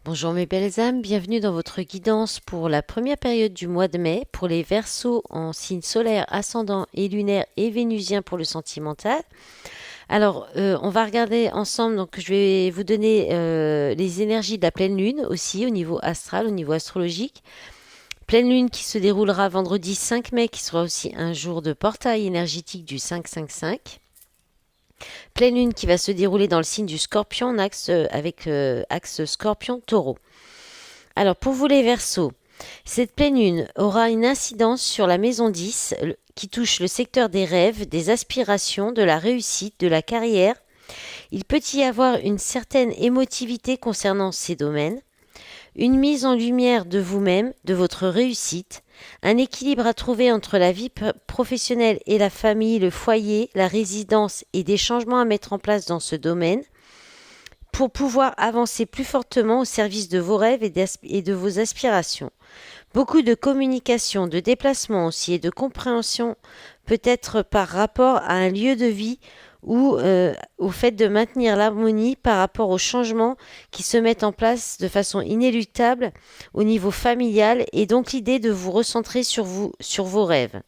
Bonjour mes belles âmes, bienvenue dans votre guidance pour la première période du mois de mai pour les Verseaux en signe solaire, ascendant et lunaire et vénusien pour le sentimental. Alors, on va regarder ensemble, donc je vais vous donner les énergies de la pleine lune aussi au niveau astral, au niveau astrologique. Pleine lune qui se déroulera vendredi 5 mai, qui sera aussi un jour de portail énergétique du 5-5-5. Pleine lune qui va se dérouler dans le signe du Scorpion, en axe, avec axe Scorpion-Taureau. Alors pour vous les Verseaux, cette pleine lune aura une incidence sur la maison 10 qui touche le secteur des rêves, des aspirations, de la réussite, de la carrière. Il peut y avoir une certaine émotivité concernant ces domaines, une mise en lumière de vous-même, de votre réussite, un équilibre à trouver entre la vie professionnelle et la famille, le foyer, la résidence et des changements à mettre en place dans ce domaine pour pouvoir avancer plus fortement au service de vos rêves et de vos aspirations. Beaucoup de communication, de déplacement aussi et de compréhension peut-être par rapport à un lieu de vie ou au fait de maintenir l'harmonie par rapport aux changements qui se mettent en place de façon inéluctable au niveau familial et donc l'idée de vous recentrer sur vous, sur vos rêves.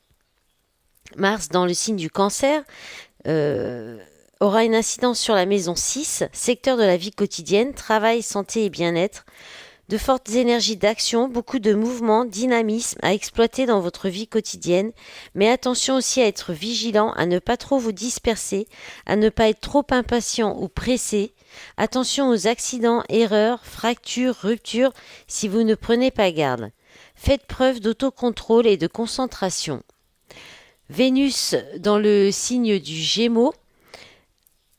Mars dans le signe du cancer aura une incidence sur la maison 6, secteur de la vie quotidienne, travail, santé et bien-être. De fortes énergies d'action, beaucoup de mouvements, dynamisme à exploiter dans votre vie quotidienne, mais attention aussi à être vigilant, à ne pas trop vous disperser, à ne pas être trop impatient ou pressé. Attention aux accidents, erreurs, fractures, ruptures si vous ne prenez pas garde. Faites preuve d'autocontrôle et de concentration. Vénus dans le signe du Gémeaux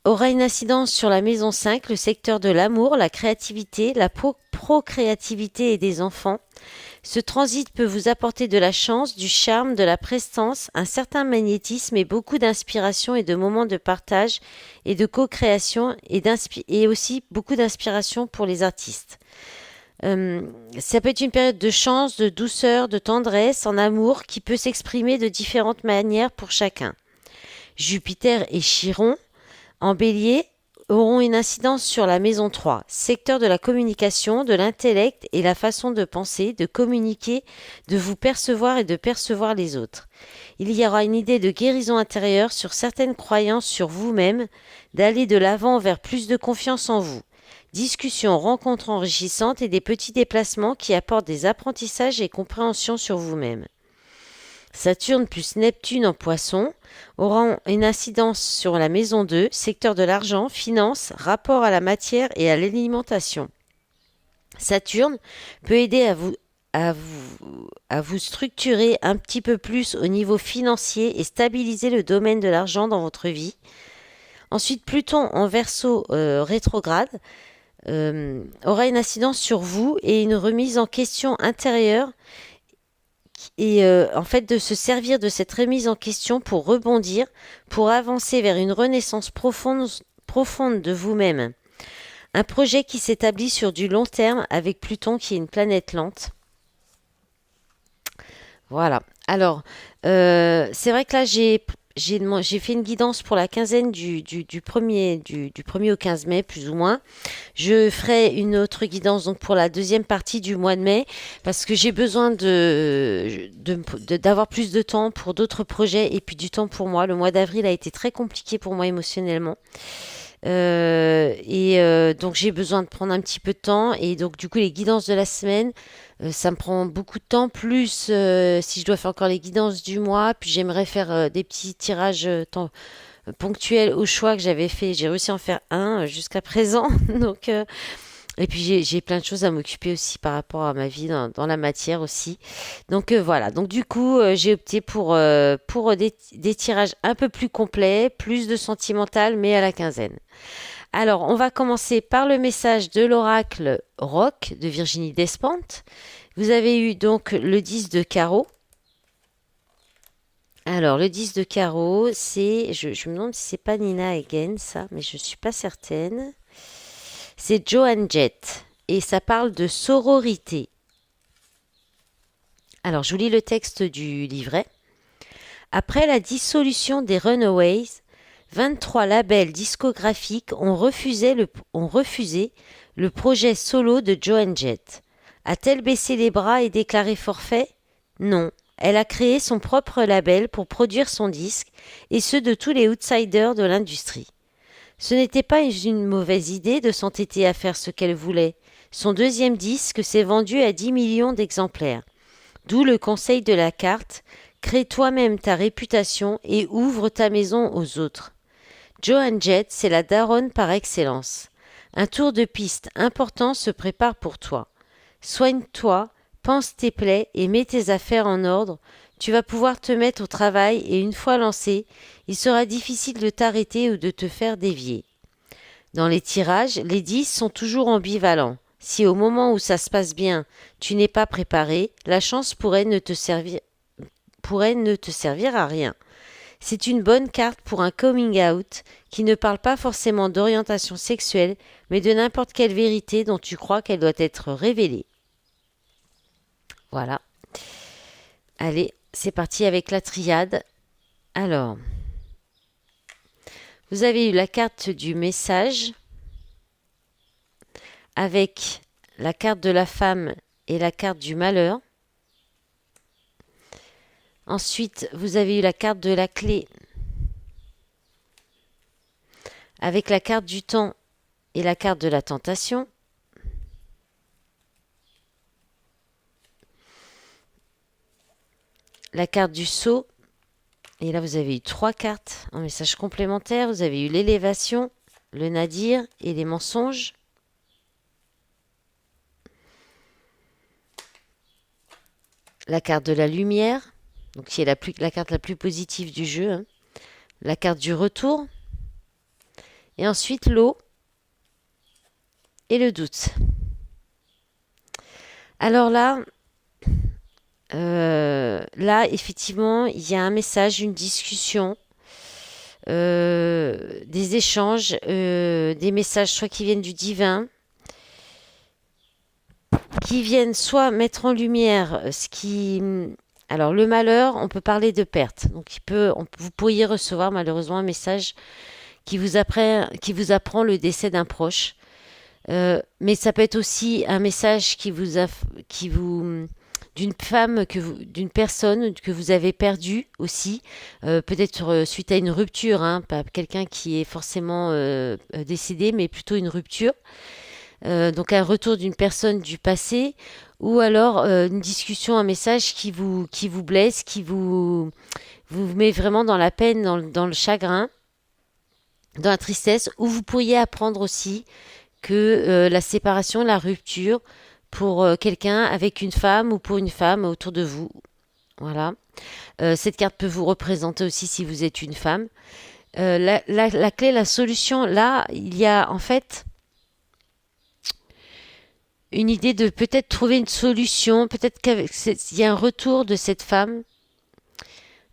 aura une incidence sur la maison 5, le secteur de l'amour, la créativité, la procréativité et des enfants. Ce transit peut vous apporter de la chance, du charme, de la prestance, un certain magnétisme et beaucoup d'inspiration et de moments de partage et de co-création et aussi beaucoup d'inspiration pour les artistes. Ça peut être une période de chance, de douceur, de tendresse, en amour qui peut s'exprimer de différentes manières pour chacun. Jupiter et Chiron en bélier, auront une incidence sur la maison 3, secteur de la communication, de l'intellect et la façon de penser, de communiquer, de vous percevoir et de percevoir les autres. Il y aura une idée de guérison intérieure sur certaines croyances sur vous-même, d'aller de l'avant vers plus de confiance en vous. Discussions, rencontres enrichissantes et des petits déplacements qui apportent des apprentissages et compréhension sur vous-même. Saturne plus Neptune en Poisson auront une incidence sur la maison 2, secteur de l'argent, finances, rapport à la matière et à l'alimentation. Saturne peut aider à vous structurer un petit peu plus au niveau financier et stabiliser le domaine de l'argent dans votre vie. Ensuite, Pluton en Verseau rétrograde aura une incidence sur vous et une remise en question intérieure et en fait de se servir de cette remise en question pour rebondir, pour avancer vers une renaissance profonde de vous-même. Un projet qui s'établit sur du long terme avec Pluton qui est une planète lente. Voilà. Alors, c'est vrai que là, j'ai fait une guidance pour la quinzaine du 1er au 15 mai, plus ou moins. Je ferai une autre guidance donc pour la deuxième partie du mois de mai, parce que j'ai besoin d'avoir plus de temps pour d'autres projets et puis du temps pour moi. Le mois d'avril a été très compliqué pour moi émotionnellement. Donc j'ai besoin de prendre un petit peu de temps et donc du coup les guidances de la semaine ça me prend beaucoup de temps plus si je dois faire encore les guidances du mois puis j'aimerais faire des petits tirages ponctuels au choix que j'avais fait, j'ai réussi à en faire un jusqu'à présent donc et puis j'ai plein de choses à m'occuper aussi par rapport à ma vie dans la matière aussi. Donc voilà, donc du coup j'ai opté pour des tirages un peu plus complets, plus de sentimental mais à la quinzaine. Alors on va commencer par le message de l'oracle Rock de Virginie Despentes. Vous avez eu donc le 10 de carreau. Alors le 10 de carreau, je me demande si c'est pas Nina Hagen ça, mais je suis pas certaine. C'est Joan Jett et ça parle de sororité. Alors, je vous lis le texte du livret. Après la dissolution des Runaways, 23 labels discographiques ont refusé le projet solo de Joan Jett. A-t-elle baissé les bras et déclaré forfait? Non. Elle a créé son propre label pour produire son disque et ceux de tous les outsiders de l'industrie. Ce n'était pas une mauvaise idée de s'entêter à faire ce qu'elle voulait. Son deuxième disque s'est vendu à 10 millions d'exemplaires. D'où le conseil de la carte, crée toi-même ta réputation et ouvre ta maison aux autres. Joan Jett, c'est la daronne par excellence. Un tour de piste important se prépare pour toi. Soigne-toi, pense tes plaies et mets tes affaires en ordre. Tu vas pouvoir te mettre au travail et une fois lancé, il sera difficile de t'arrêter ou de te faire dévier. Dans les tirages, les 10 sont toujours ambivalents. Si au moment où ça se passe bien, tu n'es pas préparé, la chance pourrait ne te servir à rien. C'est une bonne carte pour un coming out qui ne parle pas forcément d'orientation sexuelle, mais de n'importe quelle vérité dont tu crois qu'elle doit être révélée. Voilà. Allez, c'est parti avec la triade. Alors, vous avez eu la carte du message avec la carte de la femme et la carte du malheur. Ensuite, vous avez eu la carte de la clé avec la carte du temps et la carte de la tentation. La carte du sceau. Et là, vous avez eu 3 cartes en message complémentaire. Vous avez eu l'élévation, le nadir et les mensonges. La carte de la lumière, donc qui est la carte la plus positive du jeu. Hein. La carte du retour. Et ensuite l'eau et le doute. Alors là, effectivement, il y a un message, une discussion, des échanges, des messages soit qui viennent du divin, qui viennent soit mettre en lumière ce qui... Alors le malheur, on peut parler de perte. Donc vous pourriez recevoir malheureusement un message qui vous apprend le décès d'un proche. Mais ça peut être aussi un message d'une personne que vous avez perdue aussi, peut-être suite à une rupture, hein, pas quelqu'un qui est forcément décédé, mais plutôt une rupture. Donc un retour d'une personne du passé, ou alors une discussion, un message qui vous blesse, qui vous met vraiment dans la peine, dans le chagrin, dans la tristesse, ou vous pourriez apprendre aussi que la séparation, la rupture pour quelqu'un avec une femme ou pour une femme autour de vous. Voilà. Cette carte peut vous représenter aussi si vous êtes une femme. La clé, la solution, là, il y a en fait une idée de peut-être trouver une solution, peut-être qu'il y a un retour de cette femme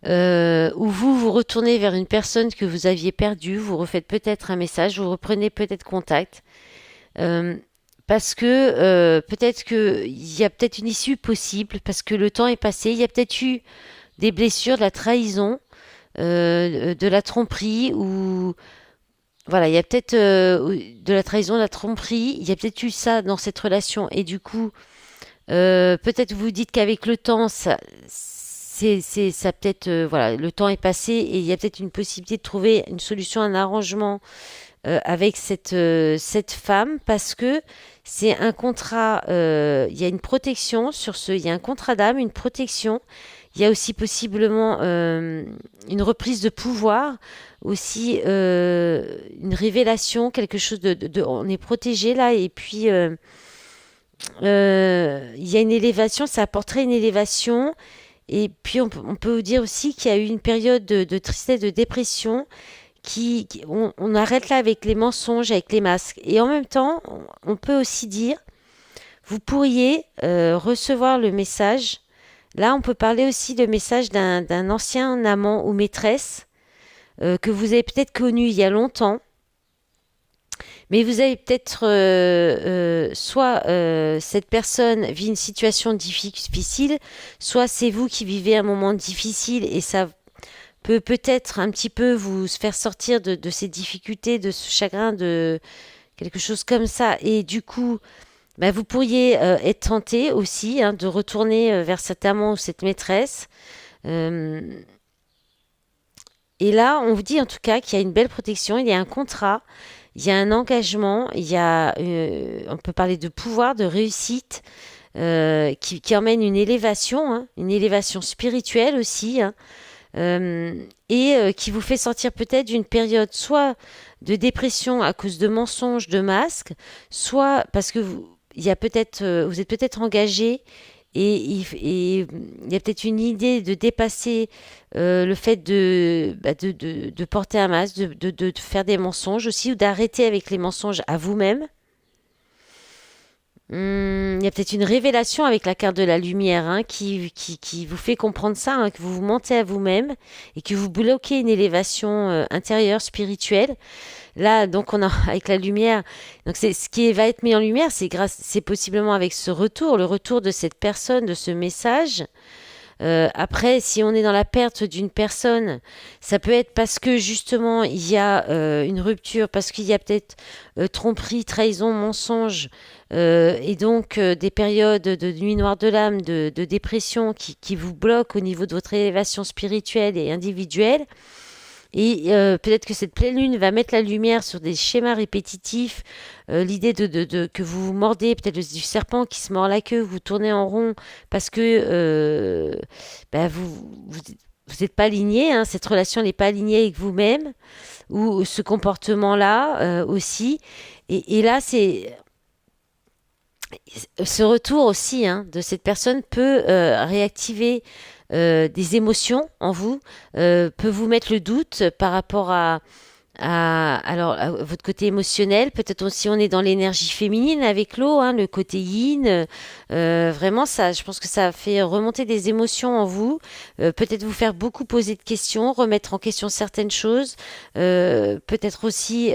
où vous retournez vers une personne que vous aviez perdue, vous refaites peut-être un message, vous reprenez peut-être contact. Parce que peut-être qu'il y a peut-être une issue possible, parce que le temps est passé, il y a peut-être eu des blessures, de la trahison, de la tromperie, ou voilà, il y a peut-être de la trahison, de la tromperie, il y a peut-être eu ça dans cette relation, et du coup, peut-être vous dites qu'avec le temps, ça peut-être, voilà, le temps est passé, et il y a peut-être une possibilité de trouver une solution, un arrangement avec cette femme, parce que c'est un contrat, il y a une protection il y a un contrat d'âme, une protection. Il y a aussi possiblement une reprise de pouvoir, aussi une révélation, quelque chose on est protégé là, et puis il y a une élévation, ça apporterait une élévation. Et puis on peut vous dire aussi qu'il y a eu une période de tristesse, de dépression, on arrête là avec les mensonges, avec les masques. Et en même temps, on peut aussi dire, vous pourriez recevoir le message. Là, on peut parler aussi de message d'un ancien amant ou maîtresse que vous avez peut-être connu il y a longtemps. Mais vous avez peut-être soit cette personne vit une situation difficile, soit c'est vous qui vivez un moment difficile et ça peut-être un petit peu vous faire sortir de ces difficultés, de ce chagrin quelque chose comme ça. Et du coup, bah, vous pourriez être tenté aussi hein, de retourner vers cet amant ou cette maîtresse. Euh, et là, on vous dit en tout cas qu'il y a une belle protection, il y a un contrat, il y a un engagement, on peut parler de pouvoir, de réussite, qui emmène une élévation spirituelle aussi, hein, et qui vous fait sortir peut-être d'une période soit de dépression à cause de mensonges, de masques, soit parce que vous êtes peut-être engagé et il y a peut-être une idée de dépasser le fait de porter un masque, de faire des mensonges aussi, ou d'arrêter avec les mensonges à vous-même. Il y a peut-être une révélation avec la carte de la lumière hein, qui vous fait comprendre ça, hein, que vous vous mentez à vous-même et que vous bloquez une élévation intérieure, spirituelle. Là, donc, on a avec la lumière. Donc, c'est ce qui va être mis en lumière, c'est possiblement avec ce retour, le retour de cette personne, de ce message. Après, si on est dans la perte d'une personne, ça peut être parce que justement il y a une rupture, parce qu'il y a peut-être tromperie, trahison, mensonge, et donc des périodes de nuit noire de l'âme, de dépression qui vous bloquent au niveau de votre élévation spirituelle et individuelle. Et peut-être que cette pleine lune va mettre la lumière sur des schémas répétitifs, l'idée que vous vous mordez, peut-être du serpent qui se mord la queue, vous tournez en rond parce que vous n'êtes pas aligné, hein, cette relation n'est pas alignée avec vous-même, ou ce comportement-là aussi. Et là, c'est ce retour aussi hein, de cette personne peut réactiver des émotions en vous, peut vous mettre le doute par rapport à votre côté émotionnel. Peut-être aussi on est dans l'énergie féminine avec l'eau, hein, le côté yin. Vraiment, ça, je pense que ça fait remonter des émotions en vous. Peut-être vous faire beaucoup poser de questions, remettre en question certaines choses. Peut-être aussi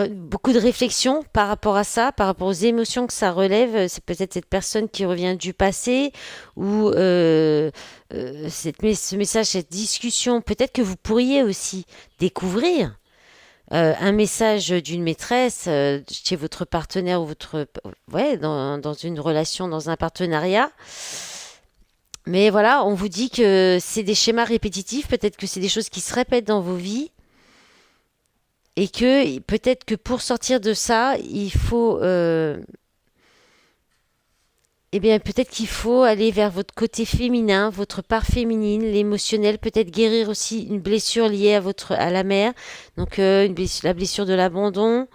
beaucoup de réflexion par rapport à ça, par rapport aux émotions que ça relève. C'est peut-être cette personne qui revient du passé ou ce message, cette discussion. Peut-être que vous pourriez aussi découvrir un message d'une maîtresse chez votre partenaire ou dans une relation, dans un partenariat. Mais voilà, on vous dit que c'est des schémas répétitifs. Peut-être que c'est des choses qui se répètent dans vos vies. Et que peut-être que pour sortir de ça, il faut, eh bien, peut-être qu'il faut aller vers votre côté féminin, votre part féminine, l'émotionnel, peut-être guérir aussi une blessure liée à la mère, donc la blessure de l'abandon,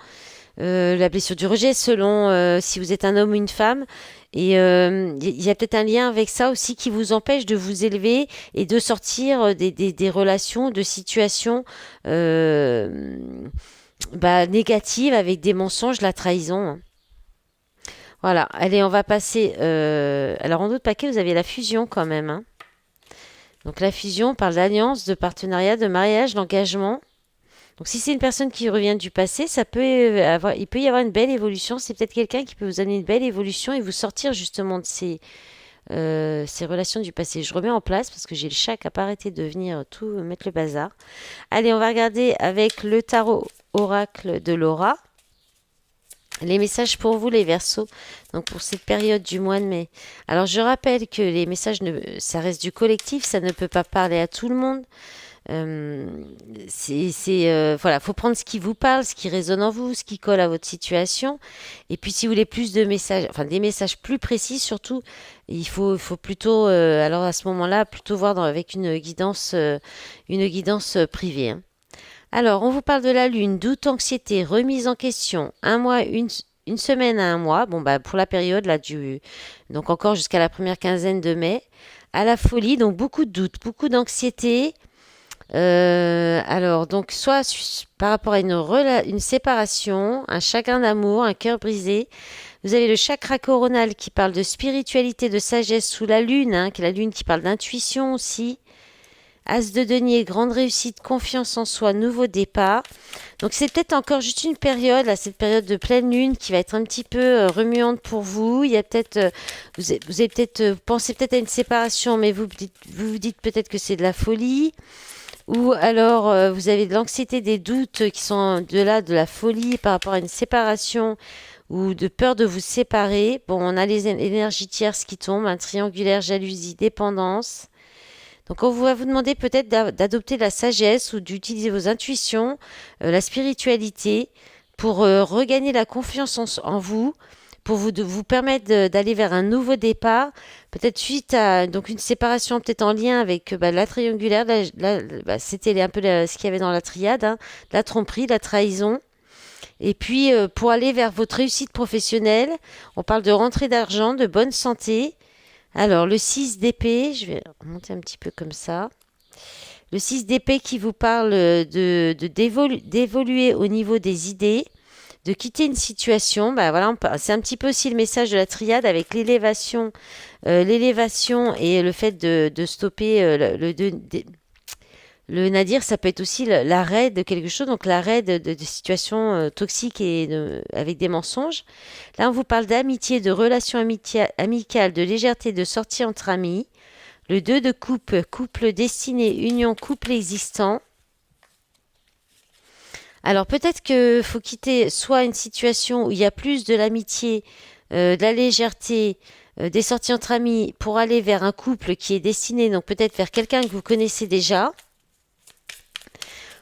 la blessure du rejet, selon si vous êtes un homme ou une femme. Et il y a peut-être un lien avec ça aussi qui vous empêche de vous élever et de sortir des relations, de situations négatives avec des mensonges, la trahison, hein. Voilà, allez, on va passer. Alors, en d'autres paquets, vous avez la fusion quand même, hein. Donc, la fusion parle d'alliance, de partenariat, de mariage, d'engagement. Donc, si c'est une personne qui revient du passé, il peut y avoir une belle évolution. C'est peut-être quelqu'un qui peut vous amener une belle évolution et vous sortir justement de ces relations du passé. Je remets en place parce que j'ai le chat qui n'a pas arrêté de venir tout mettre le bazar. Allez, on va regarder avec le tarot oracle de Laura. Les messages pour vous, les Verseaux, donc pour cette période du mois de mai. Alors, je rappelle que les messages, ça reste du collectif, ça ne peut pas parler à tout le monde. Voilà, faut prendre ce qui vous parle, ce qui résonne en vous, ce qui colle à votre situation. Et puis, si vous voulez plus de messages, enfin des messages plus précis, surtout, il faut plutôt, alors à ce moment-là, plutôt voir avec une guidance privée, hein. Alors, on vous parle de la lune, doute, anxiété, remise en question, un mois, une semaine à un mois. Bon, bah, pour la période, là, donc encore jusqu'à la première quinzaine de mai. À la folie, donc beaucoup de doutes, beaucoup d'anxiété. Alors, donc, soit par rapport à une séparation, un chagrin d'amour, un cœur brisé. Vous avez le chakra coronal qui parle de spiritualité, de sagesse sous la lune, hein, qui est la lune qui parle d'intuition aussi. As de denier, grande réussite, confiance en soi, nouveau départ. Donc c'est peut-être encore juste une période, là, cette période de pleine lune qui va être un petit peu remuante pour vous. Il y a peut-être, vous avez peut-être pensé peut-être à une séparation, mais vous vous dites peut-être que c'est de la folie. ou alors vous avez de l'anxiété, des doutes qui sont de la folie par rapport à une séparation ou de peur de vous séparer. Bon, on a les énergies tierces qui tombent, un triangulaire, jalousie, dépendance. Donc on va vous demander peut-être d'adopter la sagesse ou d'utiliser vos intuitions, la spiritualité pour regagner la confiance en vous, pour vous permettre d'aller vers un nouveau départ, peut-être suite à donc une séparation peut-être en lien avec la triangulaire, c'était un peu ce qu'il y avait dans la triade, hein, la tromperie, la trahison. Et puis pour aller vers votre réussite professionnelle, on parle de rentrée d'argent, de bonne santé. Alors le 6 d'épée, je vais remonter un petit peu comme ça. Le 6 d'épée qui vous parle d'évoluer au niveau des idées, de quitter une situation. Bah voilà, c'est un petit peu aussi le message de la triade avec l'élévation et le fait de stopper le nadir. Ça peut être aussi l'arrêt de quelque chose, donc l'arrêt de situations toxiques et avec des mensonges. Là, on vous parle d'amitié, de relations amicales, de légèreté, de sortie entre amis. Le 2 de coupe, couple destiné, union, couple existant. Alors peut-être qu'il faut quitter soit une situation où il y a plus de l'amitié, de la légèreté, des sorties entre amis pour aller vers un couple qui est destiné, donc peut-être vers quelqu'un que vous connaissez déjà.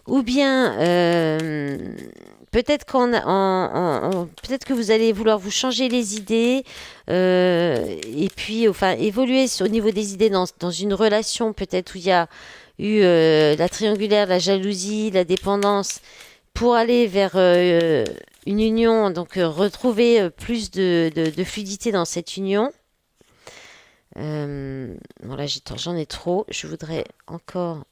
Ou bien peut-être peut-être que vous allez vouloir vous changer les idées et puis enfin évoluer au niveau des idées dans une relation peut-être où il y a eu la triangulaire, la jalousie, la dépendance pour aller vers une union, donc retrouver plus de fluidité dans cette union. Bon là j'en ai trop, je voudrais encore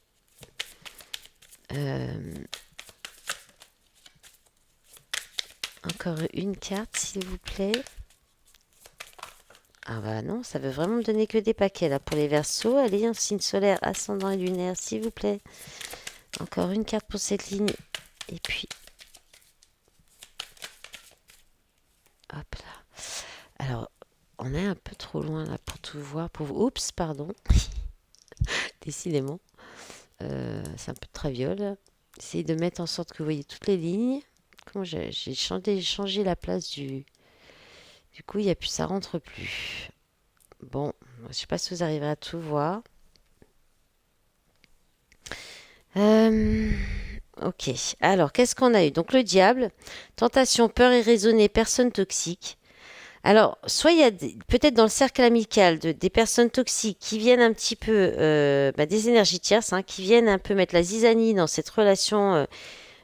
encore une carte, s'il vous plaît. Ah bah non, ça veut vraiment me donner que des paquets là pour les Verseaux. Allez, un signe solaire, ascendant et lunaire, s'il vous plaît. Encore une carte pour cette ligne. Et puis, hop là. Alors, on est un peu trop loin là pour tout voir. Oups, pardon. Décidément. C'est un peu de traviole. Essayez de mettre en sorte que vous voyez toutes les lignes. Comment j'ai changé la place du coup, il n'y a plus, ça rentre plus. Bon, je ne sais pas si vous arriverez à tout voir. Ok, alors qu'est-ce qu'on a eu? Donc le diable, tentation, peur irraisonnée, personne toxique. Alors, soit il y a peut-être dans le cercle amical des personnes toxiques qui viennent un petit peu, des énergies tierces, hein, qui viennent un peu mettre la zizanie dans cette relation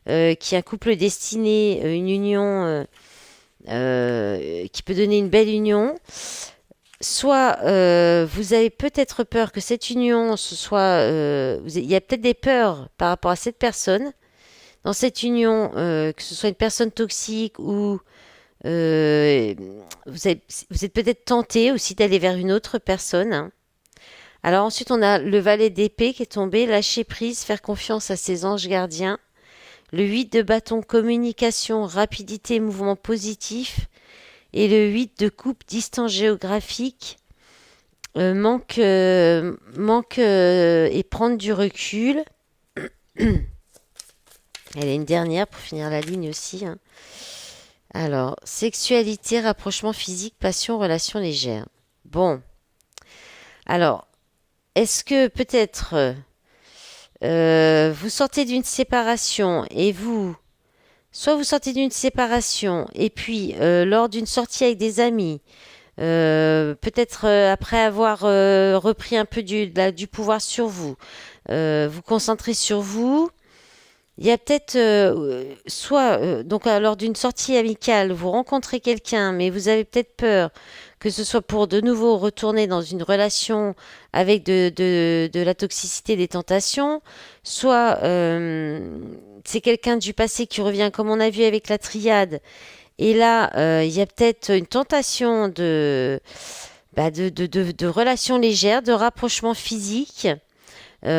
qui est un couple destiné, une union qui peut donner une belle union. Soit vous avez peut-être peur que cette union, il y a peut-être des peurs par rapport à cette personne. Dans cette union, que ce soit une personne toxique ou vous êtes peut-être tenté aussi d'aller vers une autre personne, hein. Alors ensuite, on a le valet d'épée qui est tombé, lâcher prise, faire confiance à ses anges gardiens. Le 8 de bâton, communication, rapidité, mouvement positif. Et le 8 de coupe, distance géographique, manque et prendre du recul. Elle est une dernière pour finir la ligne aussi, hein. Alors, sexualité, rapprochement physique, passion, relation légère. Bon. Alors, est-ce que peut-être vous sortez d'une séparation et soit vous sortez d'une séparation et puis lors d'une sortie avec des amis, peut-être après avoir repris un peu du pouvoir sur vous, vous concentrez sur vous. Il y a peut-être soit donc lors d'une sortie amicale, vous rencontrez quelqu'un, mais vous avez peut-être peur que ce soit pour de nouveau retourner dans une relation avec de la toxicité, des tentations, soit c'est quelqu'un du passé qui revient, comme on a vu avec la triade. Et là, il y a peut-être une tentation de relations légères, de rapprochement physique. Il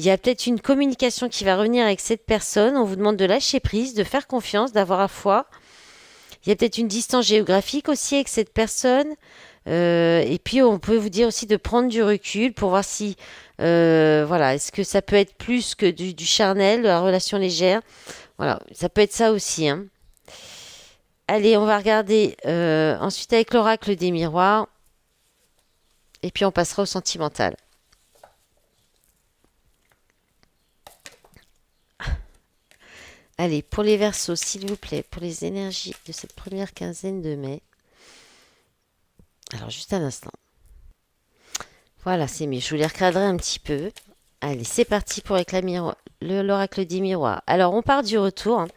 y a peut-être une communication qui va revenir avec cette personne. On vous demande de lâcher prise, de faire confiance, d'avoir la foi. Il y a peut-être une distance géographique aussi avec cette personne. Et puis, on peut vous dire aussi de prendre du recul pour voir si, voilà, est-ce que ça peut être plus que du charnel, de la relation légère. Voilà, ça peut être ça aussi, hein. Allez, on va regarder ensuite avec l'oracle des miroirs. Et puis, on passera au sentimental. Allez, pour les Verseaux, s'il vous plaît, pour les énergies de cette première quinzaine de mai. Alors, juste un instant. Voilà, c'est mieux. Je vous les recadrerai un petit peu. Allez, c'est parti pour avec l'oracle des miroirs. Alors, on part du retour, hein.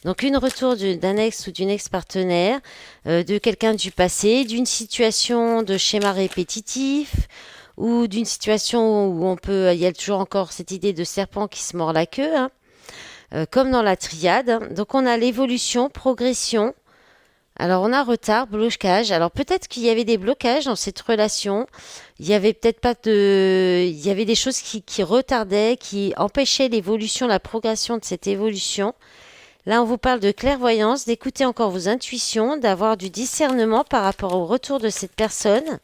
Donc, une retour d'un ex ou d'une ex-partenaire, de quelqu'un du passé, d'une situation de schéma répétitif ou d'une situation où il y a toujours encore cette idée de serpent qui se mord la queue, hein, comme dans la triade, hein. Donc, on a l'évolution, progression. Alors, on a retard, blocage. Alors, peut-être qu'il y avait des blocages dans cette relation. Il y avait peut-être pas de, il y avait des choses qui retardaient, qui empêchaient l'évolution, la progression de cette évolution. Là, on vous parle de clairvoyance, d'écouter encore vos intuitions, d'avoir du discernement par rapport au retour de cette personne,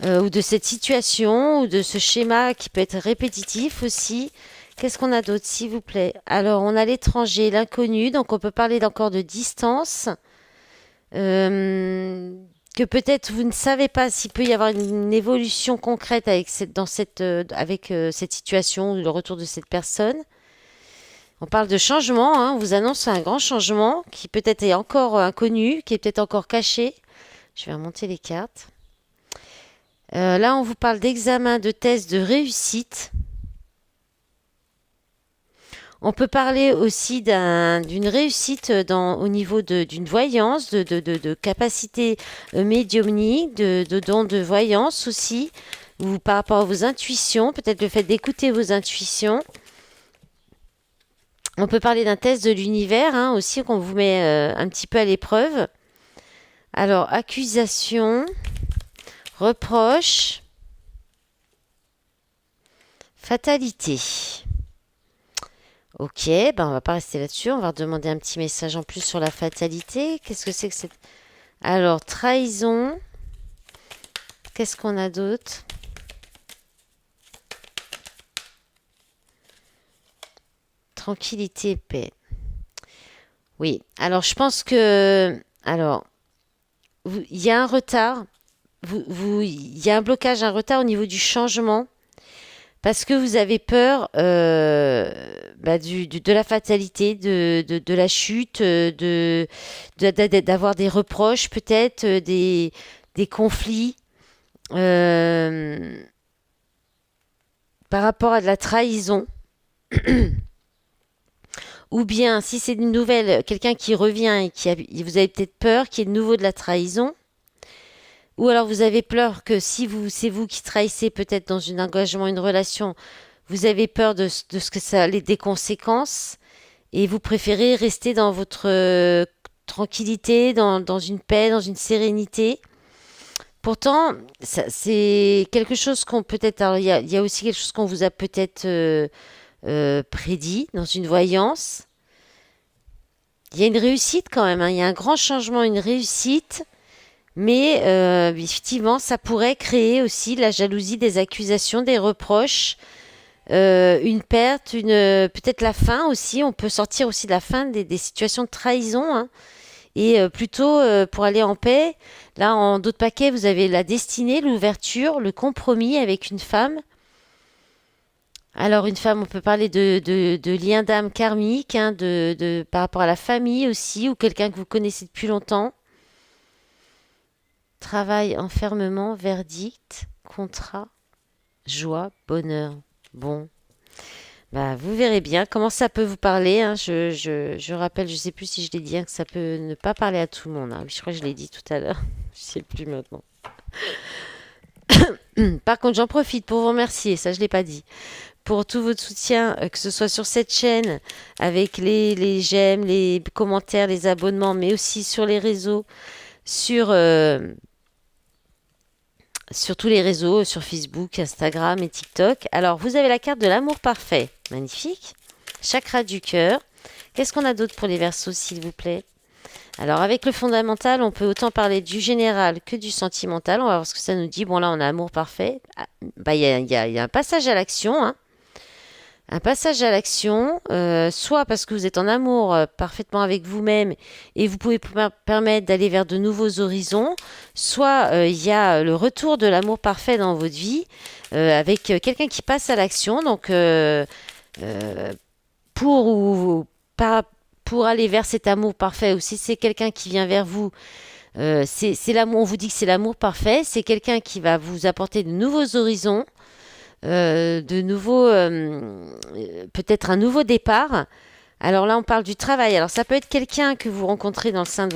ou de cette situation, ou de ce schéma qui peut être répétitif aussi. Qu'est-ce qu'on a d'autre, s'il vous plaît? Alors, on a l'étranger, l'inconnu, donc on peut parler encore de distance. Que peut-être vous ne savez pas s'il peut y avoir une évolution concrète avec cette situation ou le retour de cette personne. On parle de changement, hein, on vous annonce un grand changement qui peut-être est encore inconnu, qui est peut-être encore caché. Je vais remonter les cartes. Là, on vous parle d'examen, de test, de réussite. On peut parler aussi d'une réussite au niveau d'une voyance, de capacité médiumnique, de don de voyance aussi, ou par rapport à vos intuitions, peut-être le fait d'écouter vos intuitions. On peut parler d'un test de l'univers, hein, aussi, qu'on vous met un petit peu à l'épreuve. Alors, accusation, reproche, fatalité. Ok, ben on va pas rester là-dessus, on va demander un petit message en plus sur la fatalité. Qu'est-ce que c'est que cette... Alors, trahison. Qu'est-ce qu'on a d'autre? Tranquillité, paix. Oui, alors je pense que... Alors, il y a un retard. Il y a un blocage, un retard au niveau du changement. Parce que vous avez peur de la fatalité, de la chute, d'avoir des reproches, peut-être, des conflits par rapport à de la trahison. Ou bien, si c'est une nouvelle, quelqu'un qui revient et vous avez peut-être peur qu'il y ait de nouveau de la trahison. Ou alors vous avez peur que si c'est vous qui trahissez peut-être dans un engagement, une relation, vous avez peur de ce que ça a des conséquences et vous préférez rester dans votre tranquillité, dans une paix, dans une sérénité. Pourtant, c'est quelque chose qu'on peut-être... Alors, il y a aussi quelque chose qu'on vous a peut-être prédit dans une voyance. Il y a une réussite quand même, hein. Il y a un grand changement, une réussite. Mais effectivement, ça pourrait créer aussi de la jalousie, des accusations, des reproches, une perte, peut-être la fin aussi. On peut sortir aussi de la fin des situations de trahison, hein. Et plutôt pour aller en paix. Là, en d'autres paquets, vous avez la destinée, l'ouverture, le compromis avec une femme. Alors une femme, on peut parler de lien d'âme karmique, hein, par rapport à la famille aussi, ou quelqu'un que vous connaissez depuis longtemps. Travail, enfermement, verdict, contrat, joie, bonheur. Bon, bah vous verrez bien comment ça peut vous parler, hein. Je rappelle, je sais plus si je l'ai dit, hein, que ça peut ne pas parler à tout le monde, hein. Je crois que je l'ai dit tout à l'heure. Je sais plus maintenant. Par contre, j'en profite pour vous remercier, ça je l'ai pas dit, pour tout votre soutien, que ce soit sur cette chaîne, avec les j'aime, les commentaires, les abonnements, mais aussi sur les réseaux, sur tous les réseaux, sur Facebook, Instagram et TikTok. Alors, vous avez la carte de l'amour parfait. Magnifique. Chakra du cœur. Qu'est-ce qu'on a d'autre pour les Verseaux, s'il vous plaît? Alors avec le fondamental, on peut autant parler du général que du sentimental. On va voir ce que ça nous dit. Bon là, on a amour parfait. Ah, bah il y a un passage à l'action, hein. Un passage à l'action, soit parce que vous êtes en amour parfaitement avec vous-même et vous pouvez permettre d'aller vers de nouveaux horizons, soit il y a le retour de l'amour parfait dans votre vie avec quelqu'un qui passe à l'action. Donc euh, pour ou pas pour aller vers cet amour parfait, ou si c'est quelqu'un qui vient vers vous, c'est l'amour. On vous dit que c'est l'amour parfait. C'est quelqu'un qui va vous apporter de nouveaux horizons, de nouveaux, peut-être un nouveau départ. Alors là, on parle du travail. Alors ça peut être quelqu'un que vous rencontrez au sein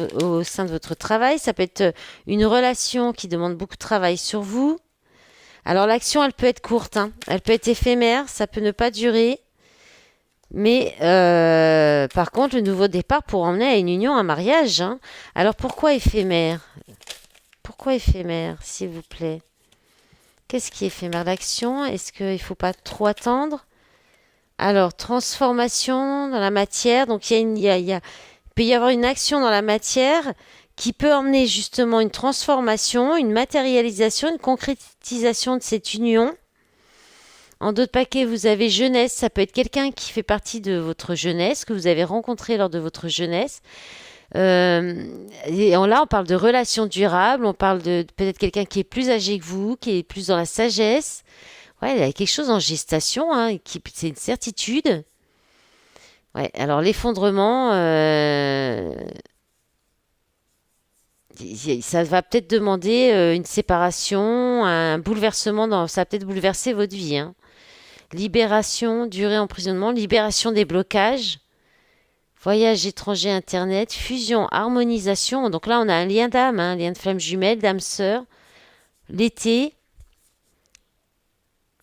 de votre travail. Ça peut être une relation qui demande beaucoup de travail sur vous. Alors l'action, elle peut être courte, hein. Elle peut être éphémère, ça peut ne pas durer. Mais par contre, le nouveau départ pourrait emmener à une union, un mariage, hein. Alors pourquoi éphémère? Pourquoi éphémère, s'il vous plaît? Qu'est-ce qui est éphémère? L'action? Est-ce qu'il ne faut pas trop attendre? Alors, transformation dans la matière. Donc, il peut y avoir une action dans la matière qui peut emmener justement une transformation, une matérialisation, une concrétisation de cette union. En d'autres paquets, vous avez jeunesse. Ça peut être quelqu'un qui fait partie de votre jeunesse, que vous avez rencontré lors de votre jeunesse. Là, on parle de relations durables, on parle de peut-être quelqu'un qui est plus âgé que vous, qui est plus dans la sagesse. Ouais, il y a quelque chose en gestation, hein, c'est une certitude. Ouais, alors l'effondrement, ça va peut-être demander une séparation, un bouleversement, ça va peut-être bouleverser votre vie, hein. Libération, durée emprisonnement, libération des blocages. Voyage étranger, internet, fusion, harmonisation. Donc là, on a un lien d'âme, hein, un lien de flamme jumelle, d'âme sœur. L'été,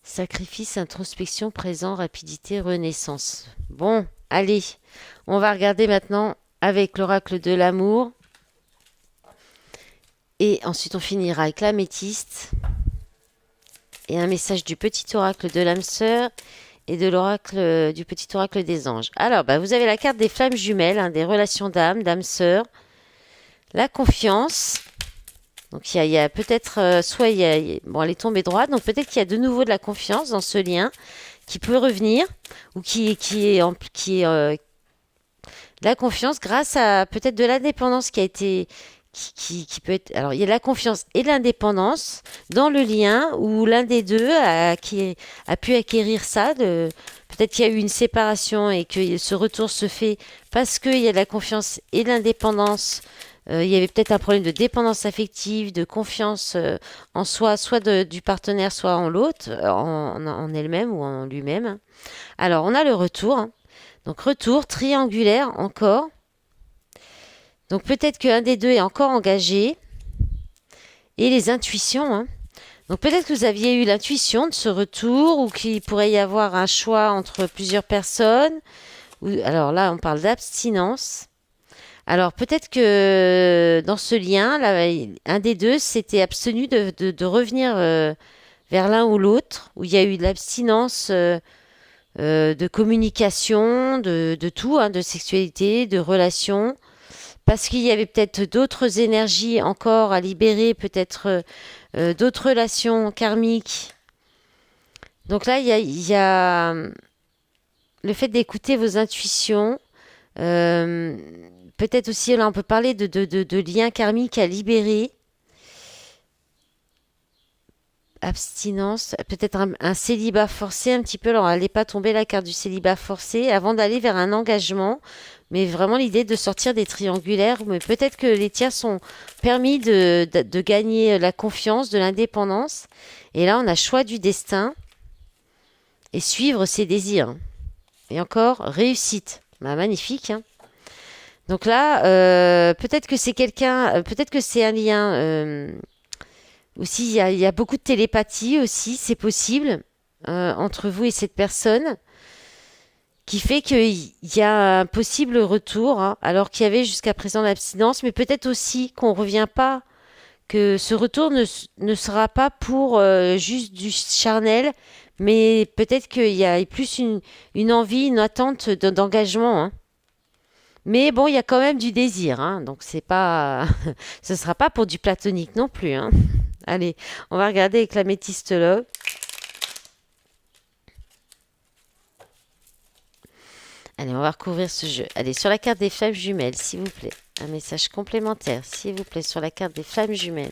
sacrifice, introspection, présent, rapidité, renaissance. Bon, allez, on va regarder maintenant avec l'oracle de l'amour. Et ensuite, on finira avec l'améthyste. Et un message du petit oracle de l'âme sœur et de l'oracle du petit oracle des anges. Alors, vous avez la carte des flammes jumelles, hein, des relations d'âme, d'âme sœur, la confiance. Donc il y a peut-être, soit bon, elle est tombée droite, donc peut-être qu'il y a de nouveau de la confiance dans ce lien qui peut revenir ou la confiance grâce à peut-être de l'indépendance qui a été qui peut être. Alors il y a la confiance et l'indépendance dans le lien où l'un des deux a pu acquérir ça. Peut-être qu'il y a eu une séparation et que ce retour se fait parce qu'il y a de la confiance et de l'indépendance. Il y avait peut-être un problème de dépendance affective, de confiance en soi, soit du partenaire, soit en l'autre, en elle-même ou en lui-même. Alors, on a le retour, hein. Donc, retour triangulaire encore. Donc, peut-être qu'un des deux est encore engagé. Et les intuitions, hein. Donc, peut-être que vous aviez eu l'intuition de ce retour ou qu'il pourrait y avoir un choix entre plusieurs personnes. Alors là, on parle d'abstinence. Alors peut-être que dans ce lien, là, un des deux s'était abstenu de revenir vers l'un ou l'autre, où il y a eu de l'abstinence de communication, de tout, hein, de sexualité, de relations, parce qu'il y avait peut-être d'autres énergies encore à libérer, peut-être d'autres relations karmiques. Donc là, il y a le fait d'écouter vos intuitions. euh, Peut-être aussi, là, on peut parler de liens karmiques à libérer. Abstinence, peut-être un célibat forcé un petit peu. Alors, elle n'est pas tombée la carte du célibat forcé avant d'aller vers un engagement. Mais vraiment l'idée de sortir des triangulaires. Mais peut-être que les tiers sont permis de gagner la confiance, de l'indépendance. Et là, on a choix du destin et suivre ses désirs. Et encore, réussite. Magnifique, hein. Donc là, peut-être que c'est quelqu'un, peut-être que c'est un lien. Aussi, il y a beaucoup de télépathie aussi, c'est possible, entre vous et cette personne, qui fait qu'il y a un possible retour, hein, alors qu'il y avait jusqu'à présent l'abstinence, mais peut-être aussi qu'on ne revient pas, que ce retour ne sera pas pour juste du charnel, mais peut-être qu'il y a plus une envie, une attente d'engagement, hein. Mais bon, il y a quand même du désir, hein, donc c'est pas, ce sera pas pour du platonique non plus, hein. Allez, on va regarder avec la métiste love. Allez, on va recouvrir ce jeu. Allez, sur la carte des flammes jumelles, s'il vous plaît. Un message complémentaire, s'il vous plaît, sur la carte des flammes jumelles.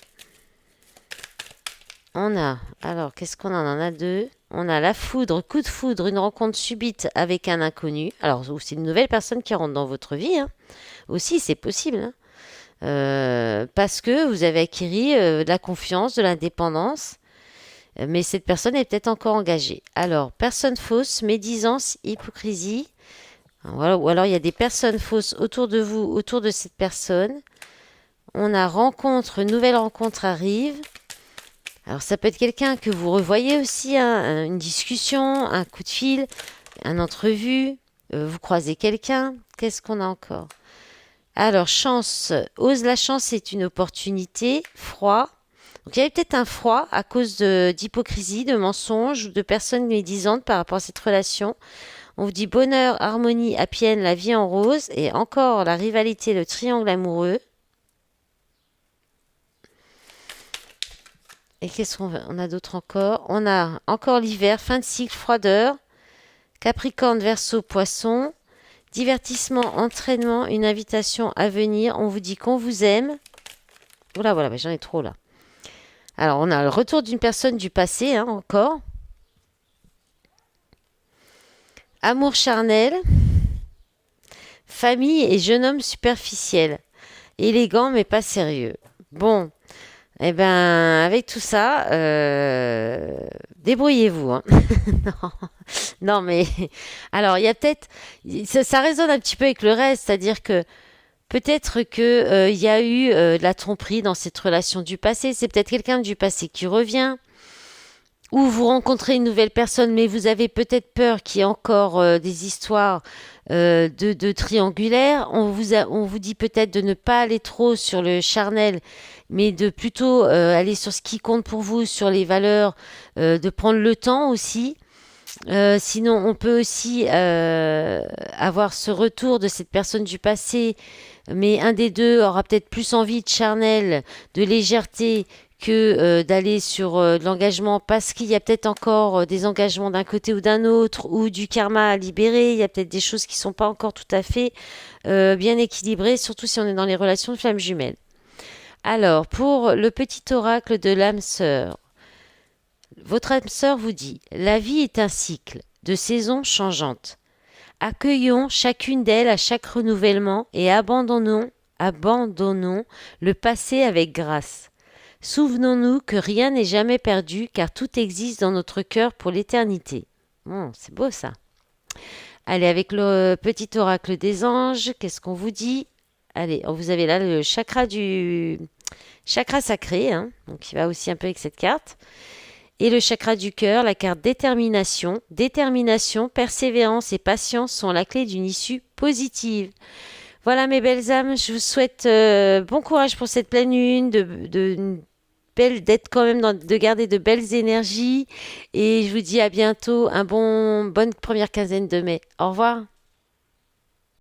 On a, alors, qu'est-ce qu'on a? On en a deux. On a la foudre, coup de foudre, une rencontre subite avec un inconnu. Alors, ou c'est une nouvelle personne qui rentre dans votre vie, hein. Aussi, c'est possible, hein. Parce que vous avez acquis de la confiance, de l'indépendance. Mais cette personne est peut-être encore engagée. Alors, personne fausse, médisance, hypocrisie. Voilà, ou alors il y a des personnes fausses autour de vous, autour de cette personne. On a rencontre, une nouvelle rencontre arrive. Alors ça peut être quelqu'un que vous revoyez aussi, hein, une discussion, un coup de fil, un entrevue. Vous croisez quelqu'un. Qu'est-ce qu'on a encore? Alors chance, ose la chance, c'est une opportunité. Froid. Donc il y avait peut-être un froid à cause d'hypocrisie, de mensonges, de personnes médisantes par rapport à cette relation. On vous dit bonheur, harmonie, happy end, la vie en rose. Et encore la rivalité, le triangle amoureux. Et qu'est-ce qu'on a d'autre encore? On a encore l'hiver, fin de cycle, froideur. Capricorne, Verseau, Poisson. Divertissement, entraînement, une invitation à venir. On vous dit qu'on vous aime. Voilà, voilà, j'en ai trop là. Alors, on a le retour d'une personne du passé, hein, encore. Amour charnel. Famille et jeune homme superficiel. Élégant mais pas sérieux. Bon, eh ben, avec tout ça, débrouillez-vous, hein. Non, non, mais alors il y a peut-être, ça résonne un petit peu avec le reste, c'est-à-dire que peut-être que il y a eu de la tromperie dans cette relation du passé. C'est peut-être quelqu'un du passé qui revient, ou vous rencontrez une nouvelle personne, mais vous avez peut-être peur qu'il y ait encore des histoires de triangulaire. On vous dit peut-être de ne pas aller trop sur le charnel, mais de plutôt aller sur ce qui compte pour vous, sur les valeurs, de prendre le temps aussi. Sinon, on peut aussi avoir ce retour de cette personne du passé, mais un des deux aura peut-être plus envie de charnel, de légèreté, que d'aller sur de l'engagement, parce qu'il y a peut-être encore des engagements d'un côté ou d'un autre, ou du karma à libérer. Il y a peut-être des choses qui sont pas encore tout à fait bien équilibrées, surtout si on est dans les relations de flammes jumelles. Alors, pour le petit oracle de l'âme sœur, votre âme sœur vous dit: la vie est un cycle de saisons changeantes. Accueillons chacune d'elles à chaque renouvellement et abandonnons le passé avec grâce. Souvenons-nous que rien n'est jamais perdu car tout existe dans notre cœur pour l'éternité. Bon, c'est beau ça. Allez, avec le petit oracle des anges, qu'est-ce qu'on vous dit? Allez, vous avez là le chakra sacré, hein, donc il va aussi un peu avec cette carte. Et le chakra du cœur, la carte détermination. Détermination, persévérance et patience sont la clé d'une issue positive. Voilà mes belles âmes, je vous souhaite bon courage pour cette pleine lune, d'être quand même de garder de belles énergies. Et je vous dis à bientôt, bonne première quinzaine de mai. Au revoir.